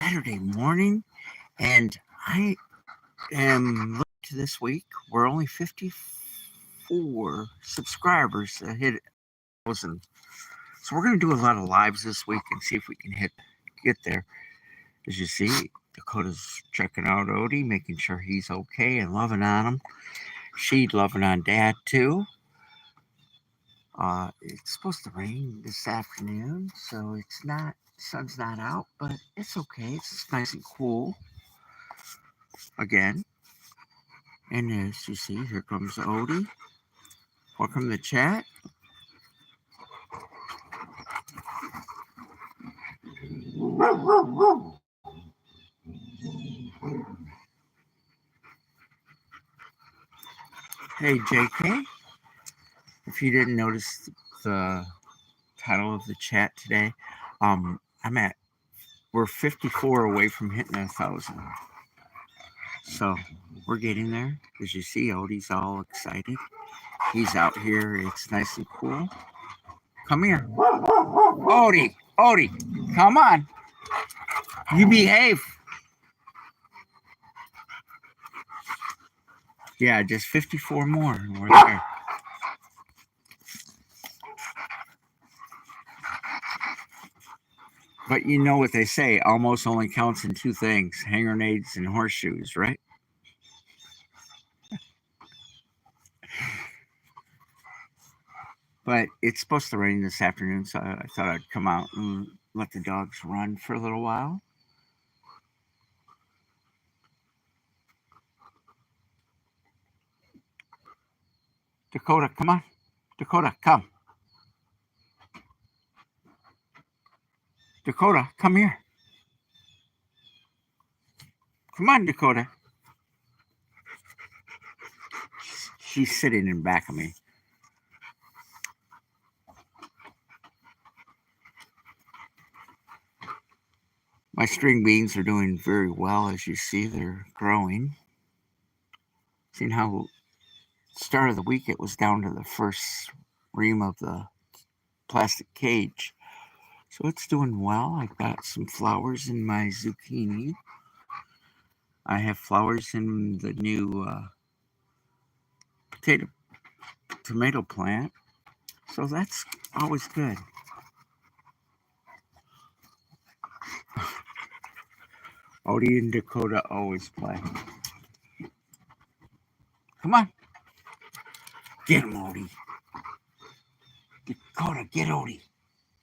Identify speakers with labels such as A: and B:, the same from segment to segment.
A: Saturday morning, and I am looking to this week. We're only 54 subscribers to hit 1,000. So we're going to do a lot of lives this week and see if we can get there. As you see, Dakota's checking out Odie, making sure he's okay and loving on him. She's loving on Dad too. It's supposed to rain this afternoon, so it's not. Sun's not out, but it's okay. It's nice and cool again. And as you see, here comes Odie. Welcome to the chat. Hey, JK. If you didn't notice the title of the chat today, we're 54 away from hitting 1,000. So we're getting there. As you see, Odie's all excited. He's out here. It's nice and cool. Come here. Odie, come on. You behave. Yeah, just 54 more and we're there. But you know what they say, almost only counts in two things, hand grenades and horseshoes, right? But it's supposed to rain this afternoon, so I thought I'd come out and let the dogs run for a little while. Dakota, come on. Dakota, come. Dakota, come here. Come on, Dakota. She's sitting in back of me. My string beans are doing very well. As you see, they're growing. Seeing how start of the week it was down to the first ream of the plastic cage. So it's doing well. I've got some flowers in my zucchini. I have flowers in the new tomato plant. So that's always good. Odie and Dakota always play. Come on. Get him, Odie. Dakota, get Odie.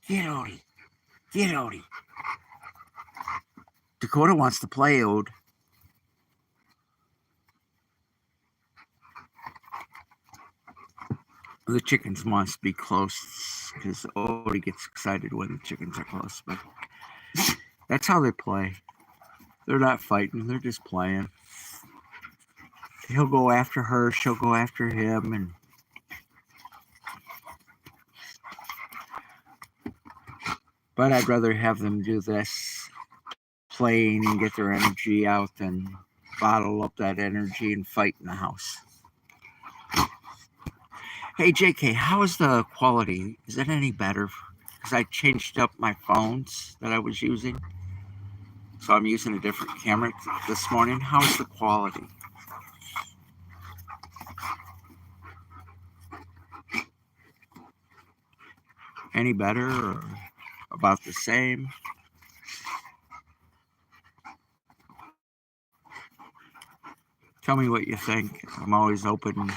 A: Get Odie. Get Odie. Dakota wants to play, Ode. The chickens must be close because Odie gets excited when the chickens are close. But that's how they play. They're not fighting. They're just playing. He'll go after her. She'll go after him. But I'd rather have them do this playing and get their energy out than bottle up that energy and fight in the house. Hey, JK, how is the quality? Is it any better? Because I changed up my phones that I was using. So I'm using a different camera this morning. How's the quality? Any better or about the same? Tell me what you think. I'm always open.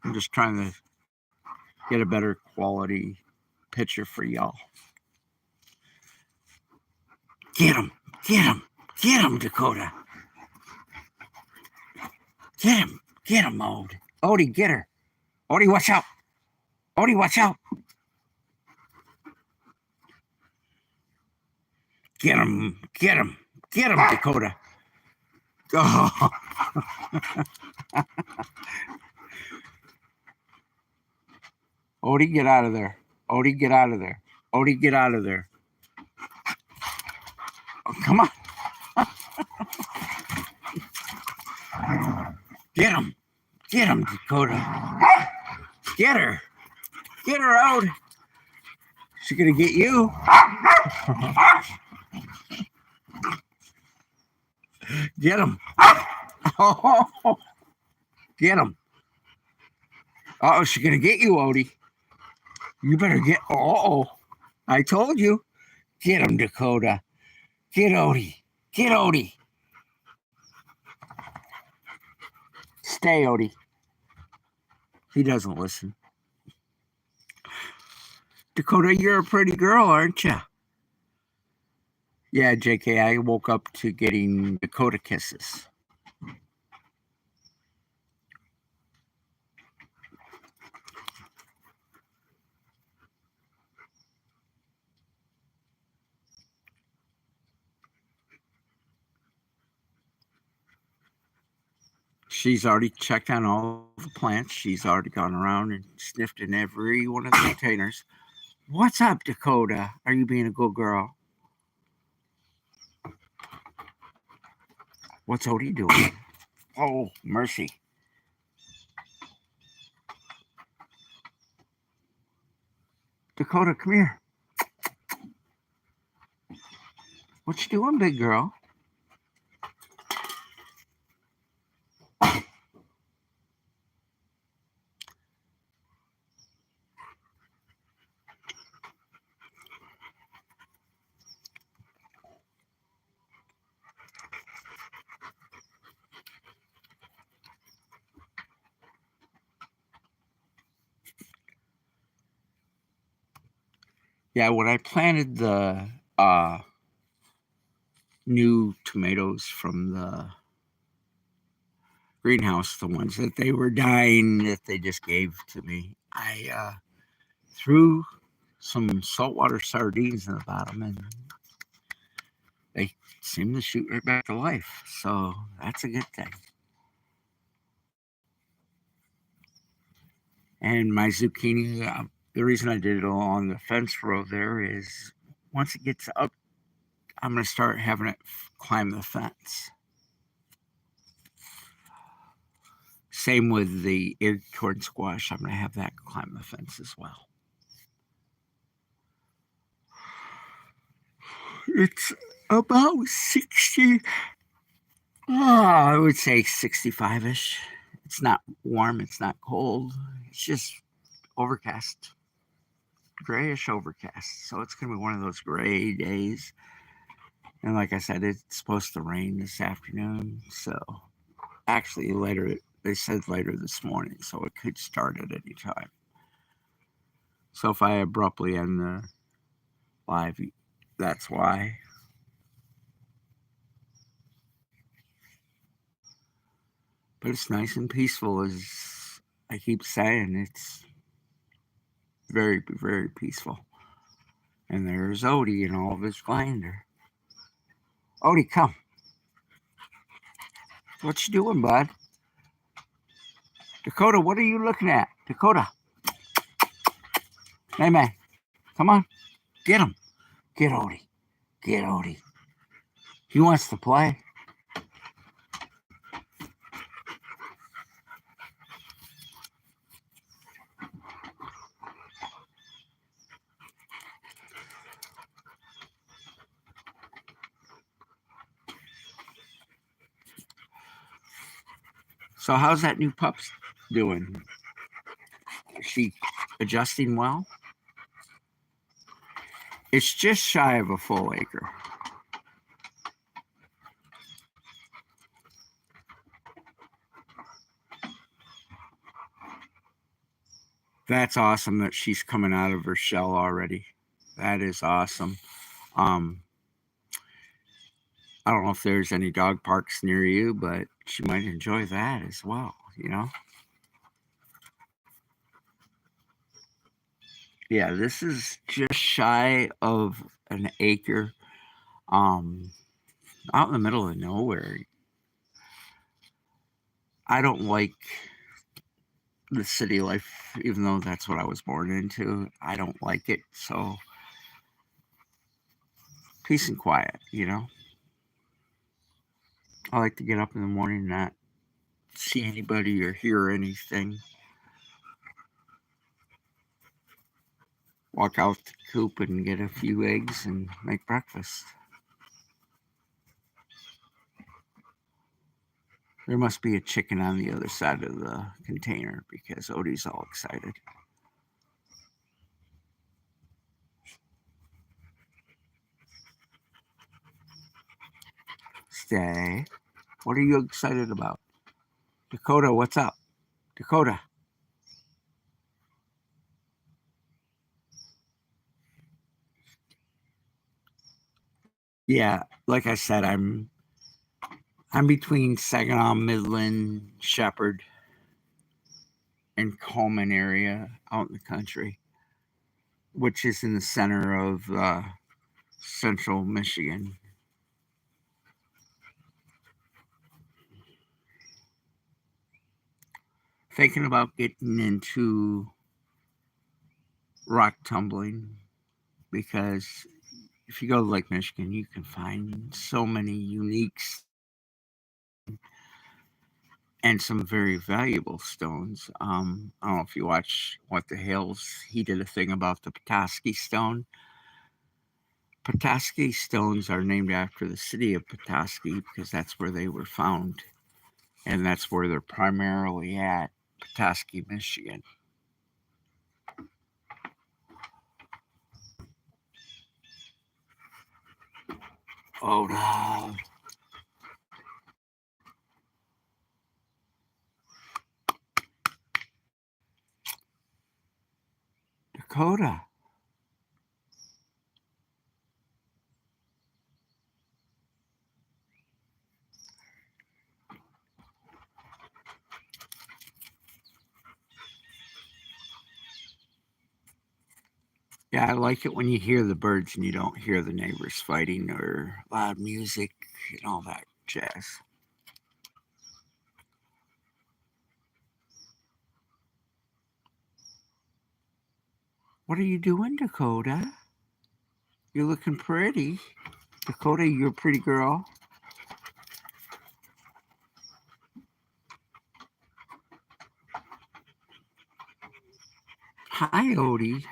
A: I'm just trying to get a better quality picture for y'all. Get him, get him, get him, Dakota. Get him, Ode. Odie, get her. Odie, watch out. Odie, watch out. Get him, Dakota. Oh. Odie, get out of there. Odie, get out of there. Odie, get out of there. Oh, come on. Get him, Dakota. Get her out. She's gonna get you. Get him. Get him. Oh, she's going to get you, Odie. You better get. Oh, I told you. Get him, Dakota. Get Odie. Get Odie. Stay, Odie. He doesn't listen. Dakota, you're a pretty girl, aren't you? Yeah, JK, I woke up to getting Dakota kisses. She's already checked on all the plants. She's already gone around and sniffed in every one of the containers. What's up, Dakota? Are you being a good girl? What's Odie doing? Oh, mercy. Dakota, come here. What you doing, big girl? Yeah, when I planted the new tomatoes from the greenhouse, the ones that they were dying that they just gave to me, I threw some saltwater sardines in the bottom, and they seem to shoot right back to life. So that's a good thing. And my zucchini, the reason I did it along the fence row there is once it gets up, I'm going to start having it climb the fence. Same with the acorn squash. I'm going to have that climb the fence as well. It's about 60. I would say 65-ish. It's not warm. It's not cold. It's just overcast, grayish overcast. So it's going to be one of those gray days. And like I said, it's supposed to rain this afternoon. So actually later, they said later this morning. So it could start at any time. So if I abruptly end the live, that's why. But it's nice and peaceful, as I keep saying. It's very, very peaceful. And there's Odie in all of his splendor. Odie, come. What you doing, bud? Dakota, what are you looking at? Dakota. Hey, man. Come on. Get him. Get Odie. Get Odie. He wants to play. So how's that new pup doing? Is she adjusting well? It's just shy of a full acre. That's awesome that she's coming out of her shell already. That is awesome. I don't know if there's any dog parks near you, but she might enjoy that as well, you know? Yeah, this is just shy of an acre, out in the middle of nowhere. I don't like the city life, even though that's what I was born into. I don't like it. So peace and quiet, you know? I like to get up in the morning and not see anybody or hear anything. Walk out the coop and get a few eggs and make breakfast. There must be a chicken on the other side of the container because Odie's all excited. Stay. What are you excited about? Dakota, what's up? Dakota. Yeah, like I said, I'm between Saginaw, Midland, Shepherd, and Coleman area out in the country, which is in the center of central Michigan. Thinking about getting into rock tumbling because if you go to Lake Michigan, you can find so many unique and some very valuable stones. I don't know if you watch What the Hills. He did a thing about the Petoskey Stone. Petoskey stones are named after the city of Petoskey because that's where they were found, and that's where they're primarily at, Petoskey, Michigan. Oh no. Dakota. Yeah, I like it when you hear the birds and you don't hear the neighbors fighting or loud music and all that jazz. What are you doing, Dakota? You're looking pretty. Dakota, you're a pretty girl. Hi, Odie.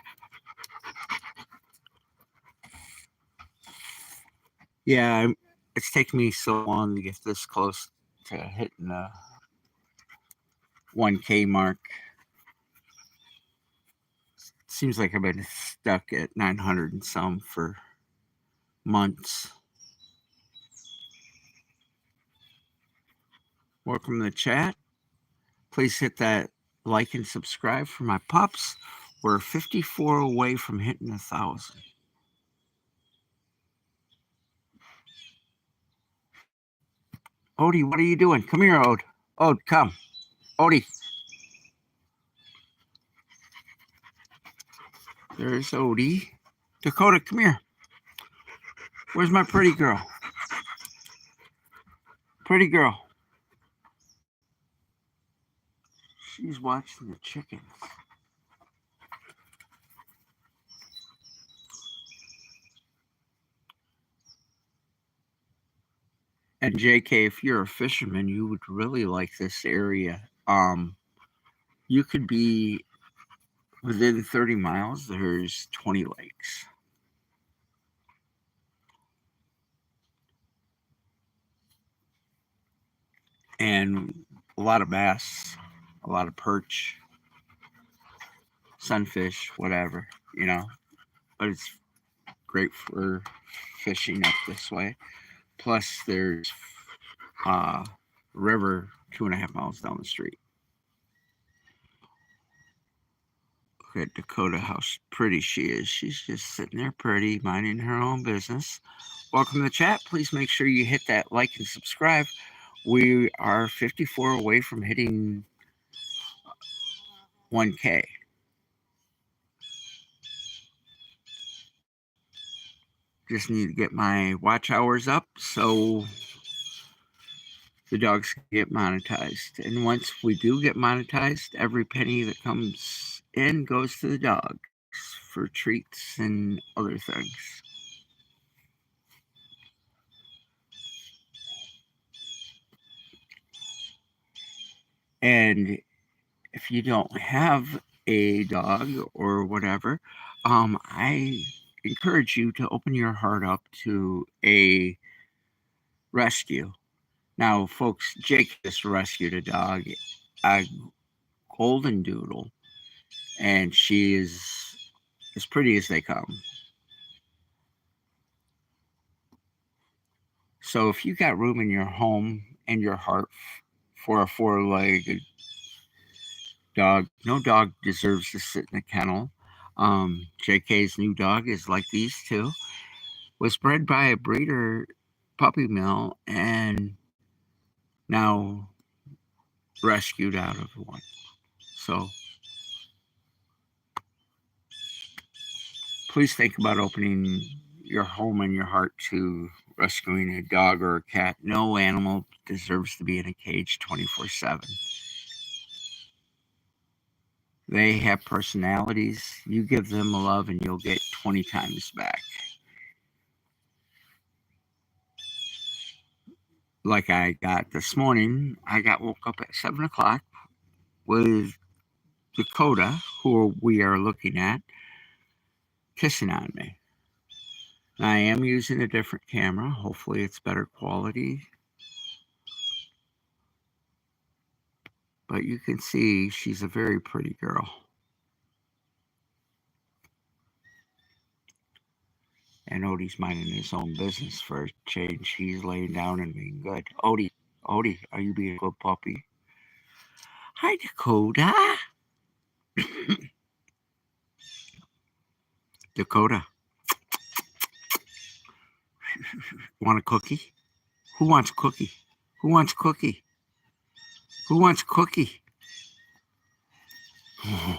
A: Yeah, it's taken me so long to get this close to hitting the 1K mark. Seems like I've been stuck at 900 and some for months. Welcome to the chat. Please hit that like and subscribe for my pups. We're 54 away from hitting 1,000. Odie, what are you doing? Come here, Ode. Ode, come. Odie. There's Odie. Dakota, come here. Where's my pretty girl? Pretty girl. She's watching the chickens. And JK, if you're a fisherman, you would really like this area. You could be within 30 miles, there's 20 lakes. And a lot of bass, a lot of perch, sunfish, whatever, But it's great for fishing up this way. Plus, there's a river 2.5 miles down the street. Look at Dakota, how pretty she is. She's just sitting there pretty, minding her own business. Welcome to the chat. Please make sure you hit that like and subscribe. We are 54 away from hitting 1K. Just need to get my watch hours up so the dogs can get monetized. And once we do get monetized, every penny that comes in goes to the dogs for treats and other things. And if you don't have a dog or whatever, I encourage you to open your heart up to a rescue. Now, folks, Jake just rescued a dog, a golden doodle, and she is as pretty as they come. So if you got room in your home and your heart for a four-legged dog, no dog deserves to sit in a kennel. JK's new dog is like these two. Was bred by a breeder puppy mill and now rescued out of one. So please think about opening your home and your heart to rescuing a dog or a cat. No animal deserves to be in a cage 24/7. They have personalities. You give them love and you'll get 20 times back. Like I got this morning, I got woke up at 7 o'clock with Dakota, who we are looking at, kissing on me. I am using a different camera. Hopefully it's better quality. But you can see she's a very pretty girl. And Odie's minding his own business for a change. He's laying down and being good. Odie, are you being a good puppy? Hi, Dakota. Dakota. Want a cookie? Who wants cookie? Who wants cookie? Who wants cookie?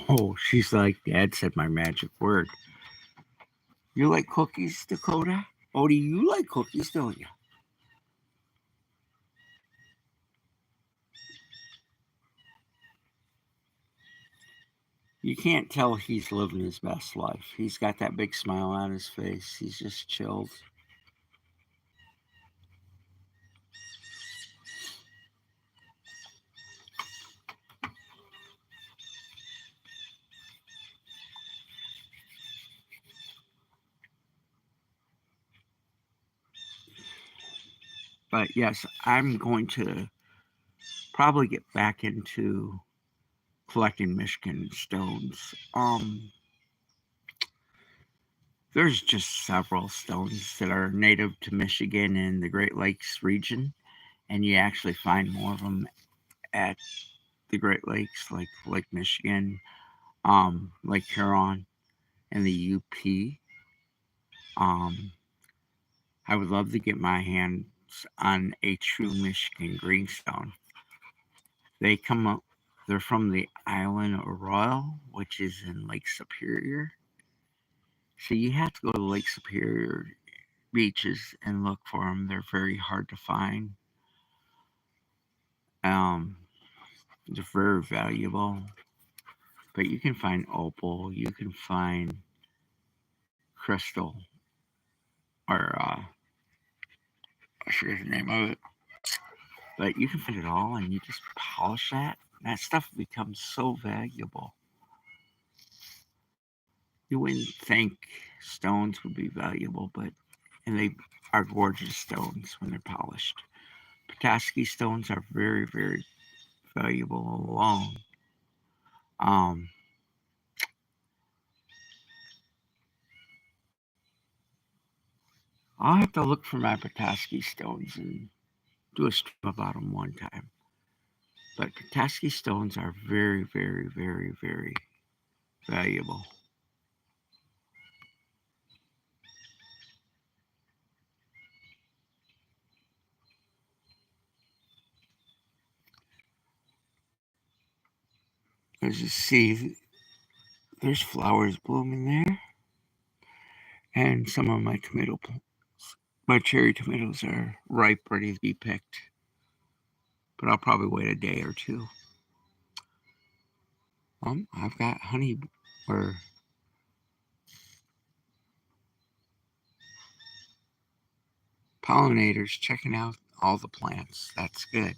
A: Oh, she's like, Dad said my magic word. You like cookies, Dakota? Odie, you like cookies, don't you? You can't tell he's living his best life. He's got that big smile on his face. He's just chilled. But yes, I'm going to probably get back into collecting Michigan stones. There's just several stones that are native to Michigan and the Great Lakes region, and you actually find more of them at the Great Lakes, like Lake Michigan, Lake Huron, and the UP. I would love to get my hands on a true Michigan greenstone. They come up, they're from the island of Royal, which is in Lake Superior. So you have to go to Lake Superior beaches and look for them. They're very hard to find. Um, they're very valuable. But you can find opal, you can find crystal, or I forget the name of it. But you can find it all, and you just polish that. That stuff becomes so valuable. You wouldn't think stones would be valuable, and they are gorgeous stones when they're polished. Petoskey stones are very, very valuable alone. Um, I'll have to look for my Petoskey stones and do a stream about them one time. But Petoskey stones are very, very, very, very valuable. As you see, there's flowers blooming there, and some of my my cherry tomatoes are ripe, ready to be picked. But I'll probably wait a day or two. I've got honey or pollinators checking out all the plants. That's good.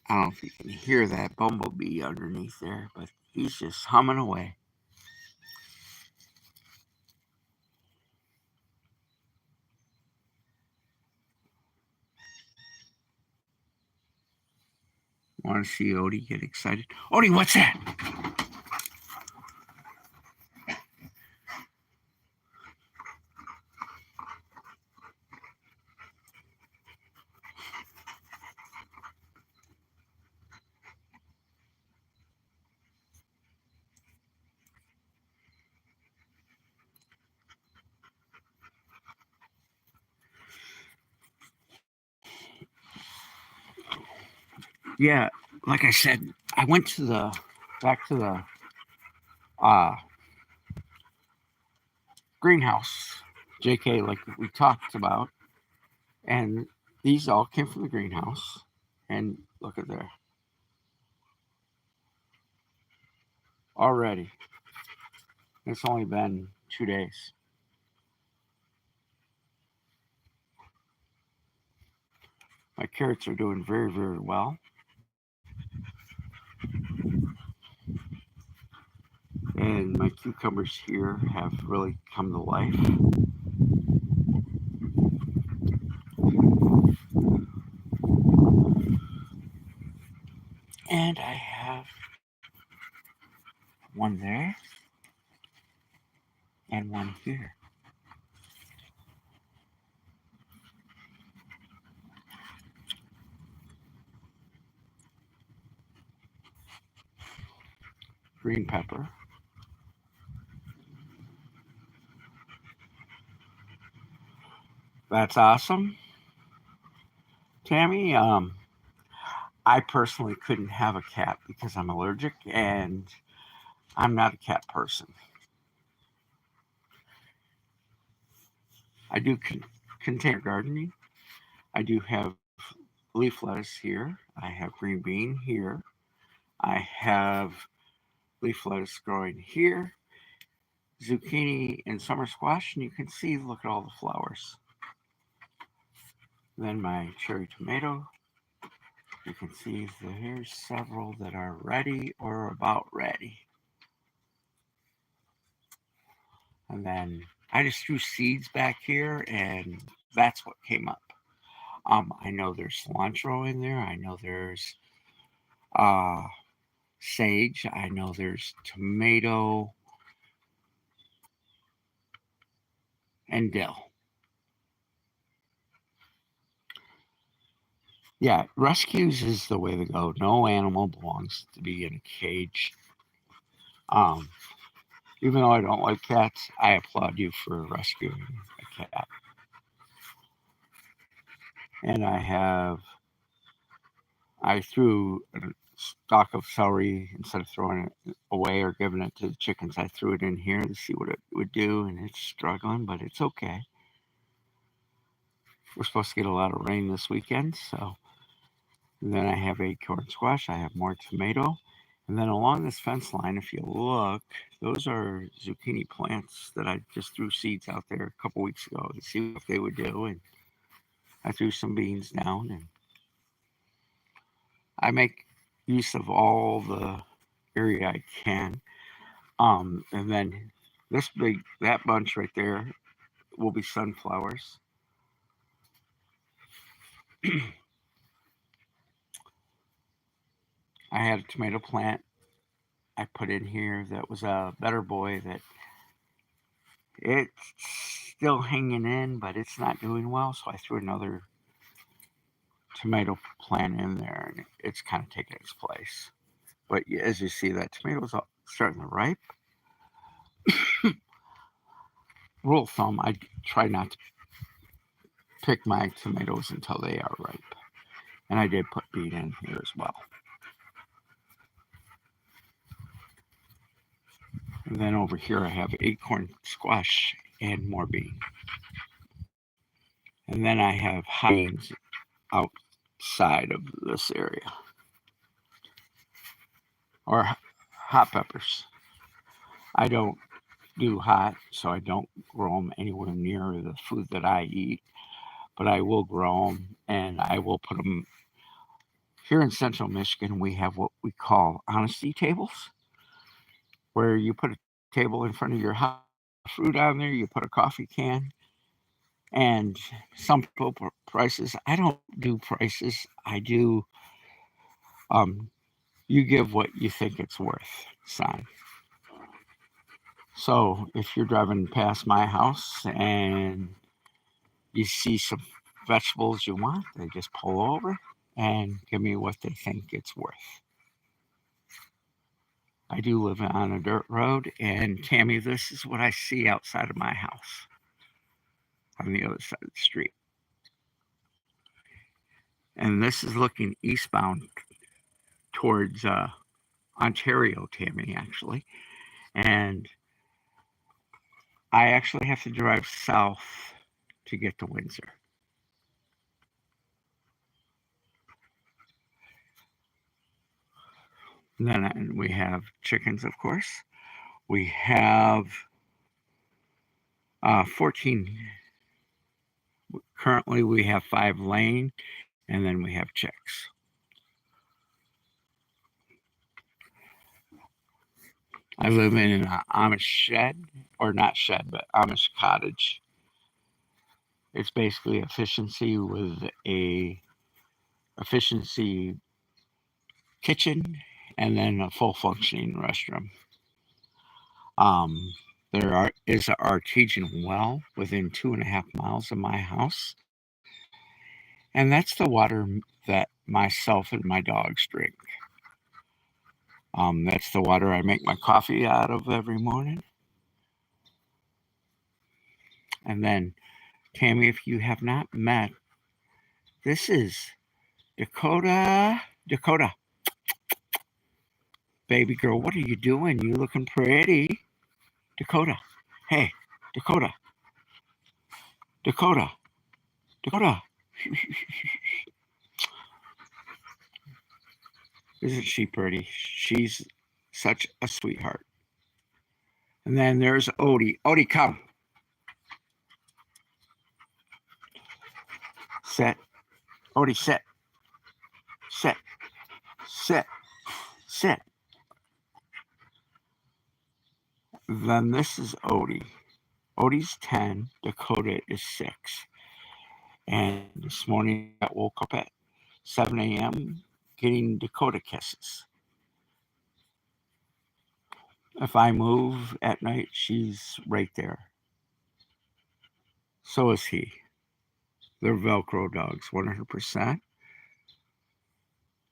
A: I don't know if you can hear that bumblebee underneath there, but he's just humming away. Want to see Odie get excited? Odie, what's that? Yeah, like I said, I went back to the uh, greenhouse, JK, like we talked about, and these all came from the greenhouse. And look at there already. It's only been 2 days. My carrots are doing very, very well. And my cucumbers here have really come to life. And I have one there and one here. Green pepper. That's awesome. Tammy, I personally couldn't have a cat because I'm allergic and I'm not a cat person. I do container gardening. I do have leaf lettuce here. I have green bean here. I have leaf lettuce growing here, zucchini and summer squash, and you can see, look at all the flowers. Then my cherry tomato. You can see here's several that are ready or about ready. And then I just threw seeds back here, and that's what came up. I know there's cilantro in there. I know there's sage. I know there's tomato and dill. Yeah, rescues is the way to go. No animal belongs to be in a cage. Even though I don't like cats, I applaud you for rescuing a cat. And I threw a stalk of celery instead of throwing it away or giving it to the chickens. I threw it in here to see what it would do, and it's struggling, but it's okay. We're supposed to get a lot of rain this weekend, so. And then I have acorn squash. I have more tomato. And then along this fence line, if you look, those are zucchini plants that I just threw seeds out there a couple weeks ago to see what they would do. And I threw some beans down, and I make use of all the area I can. And then that bunch right there will be sunflowers. I had a tomato plant I put in here that was a Better Boy that it's still hanging in, but it's not doing well. So I threw another tomato plant in there, and it's kind of taking its place. But as you see, that tomato's starting to ripe. Rule of thumb, I try not to pick my tomatoes until they are ripe. And I did put beet in here as well. And then over here I have acorn squash and more bean. And then I have beans outside of this area. Or hot peppers. I don't do hot, so I don't grow them anywhere near the food that I eat. But I will grow them, and I will put them. Here in central Michigan, we have what we call honesty tables, where you put a table in front of your house, fruit on there, you put a coffee can, and some people put prices. I don't do prices. I do You give what you think it's worth, son. So if you're driving past my house and you see some vegetables you want, they just pull over and give me what they think it's worth. I do live on a dirt road, and Tammy, this is what I see outside of my house on the other side of the street. And this is looking eastbound towards Ontario, Tammy, actually. And I actually have to drive south to get to Windsor. And then we have chickens, of course. We have 14. Currently, we have 5 laying, and then we have chicks. I live in an Amish shed, or not shed, but Amish cottage. It's basically efficiency with a efficiency kitchen and then a full functioning restroom. There is an artesian well within 2.5 miles of my house, and that's the water that myself and my dogs drink. That's the water I make my coffee out of every morning. And then, Tammy, if you have not met, this is Dakota. Dakota, baby girl, what are you doing? You looking pretty. Dakota, hey, Dakota. Dakota. Dakota. Isn't she pretty? She's such a sweetheart. And then there's Odie. Odie, come. Sit. Odie, sit. Sit. Sit. Sit. Then this is Odie. Odie's 10. Dakota is 6. And this morning I woke up at 7 a.m. getting Dakota kisses. If I move at night, she's right there. So is he. They're Velcro dogs, 100%.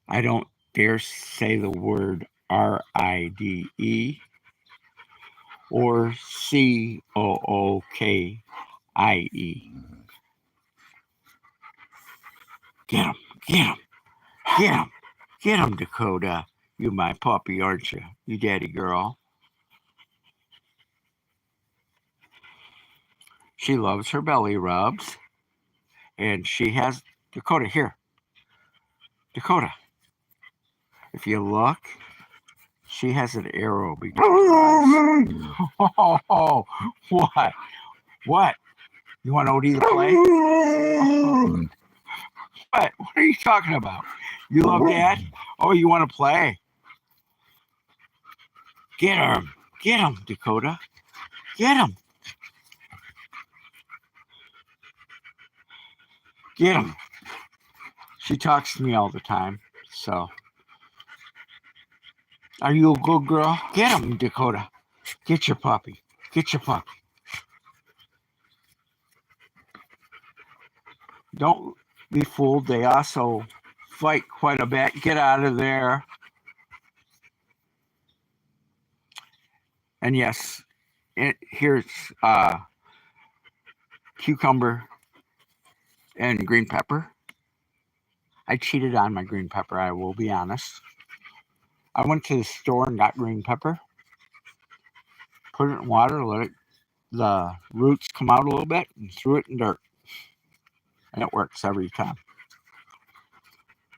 A: I don't dare say the word RIDE or COOKIE. Get him, get him, get him, get him, Dakota. You my puppy, aren't you? You daddy girl. She loves her belly rubs. And she has, Dakota, here. Dakota. If you look, she has an arrow between her eyes. Oh, what? What? You want Odie to play? What? What are you talking about? You love Dad? Oh, you want to play? Get him. Get him, Dakota. Get him. Get him. She talks to me all the time, so. Are you a good girl? Get him, Dakota. Get your puppy. Get your puppy. Don't be fooled. They also fight quite a bit. Get out of there. And yes, here's cucumber and green pepper. I cheated on my green pepper, I will be honest. I went to the store and got green pepper, put it in water, let the roots come out a little bit, and threw it in dirt. And it works every time.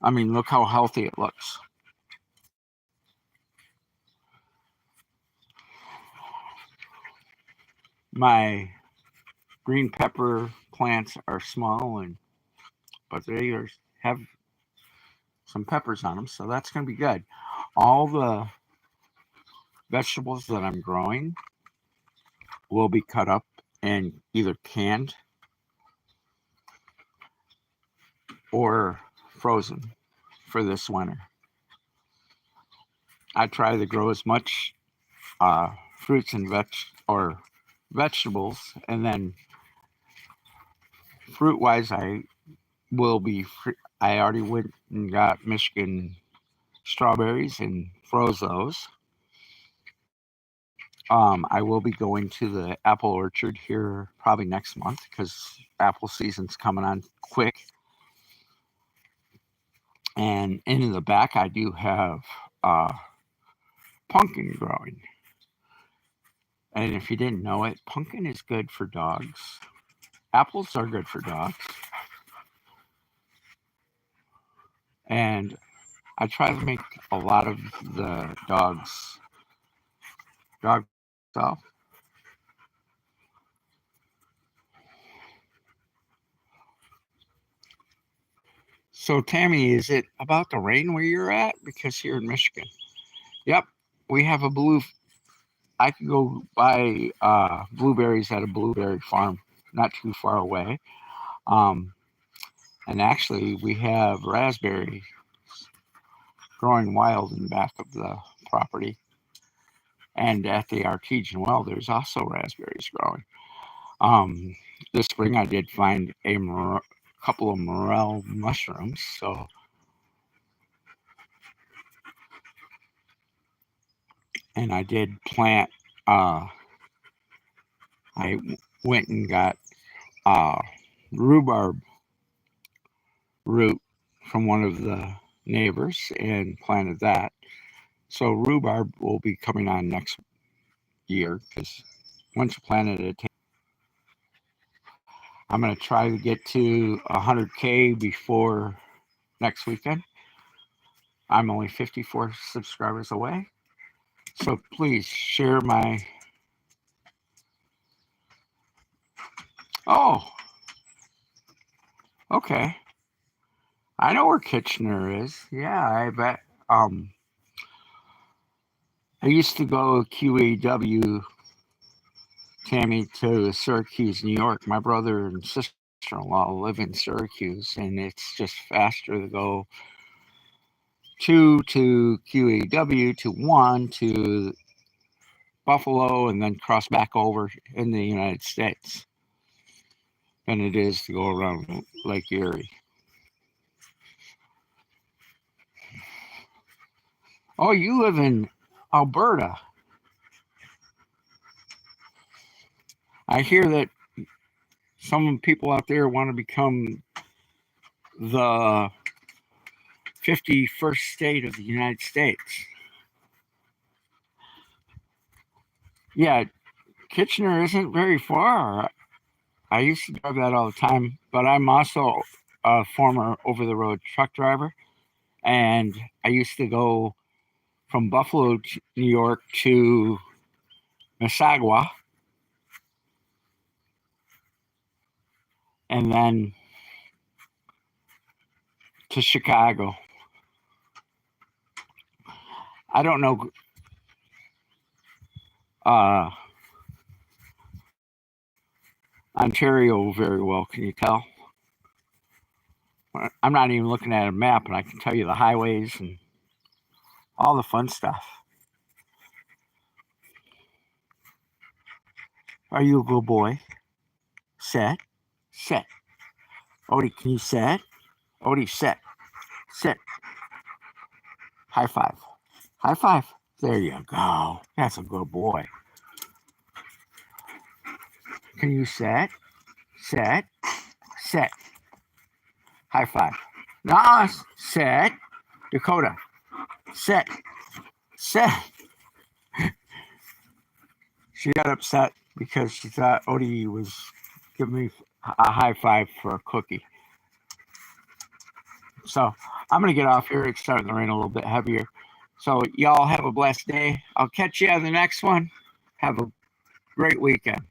A: I mean, look how healthy it looks. My green pepper plants are small, but they have some peppers on them, so that's going to be good. All the vegetables that I'm growing will be cut up and either canned or frozen for this winter. I try to grow as much fruits and vegetables, and then fruit wise, I already went and got Michigan strawberries and froze those. I will be going to the apple orchard here probably next month because apple season's coming on quick. And in the back, I do have pumpkin growing. And if you didn't know it, pumpkin is good for dogs. Apples are good for dogs. And I try to make a lot of the dog stuff. So, Tammy, is it about the rain where you're at? Because here in Michigan, yep, we have a blue. I could go buy blueberries at a blueberry farm not too far away. Um, and actually, we have raspberry growing wild in the back of the property. And at the Artesian Well, there's also raspberries growing. This spring, I did find a couple of morel mushrooms. So, and I did plant. I went and got rhubarb root from one of the neighbors and planted that. So rhubarb will be coming on next year because once you plant it, I'm going to try to get to 100K before next weekend. I'm only 54 subscribers away. So please share my... Oh, okay. I know where Kitchener is. Yeah, I bet. I used to go QEW, Tammy, to Syracuse, New York. My brother and sister-in-law live in Syracuse, and it's just faster to go 2 to QEW to 1 to Buffalo and then cross back over in the United States than it is to go around Lake Erie. Oh, you live in Alberta. I hear that some people out there want to become the 51st state of the United States. Yeah, Kitchener isn't very far. I used to drive that all the time, but I'm also a former over-the-road truck driver, and I used to go from Buffalo, New York to Mississauga, and then to Chicago. I don't know Ontario very well, can you tell? I'm not even looking at a map, and I can tell you the highways and all the fun stuff. Are you a good boy? Set. Set. Odie, can you set? Odie, set. Sit. High five. High five. There you go. That's a good boy. Can you set? Set. Set. High five. Nas. Set. Dakota. Set. Set. She got upset because she thought Odie was giving me a high five for a cookie. So I'm going to get off here. It's starting to rain a little bit heavier. So y'all have a blessed day. I'll catch you on the next one. Have a great weekend.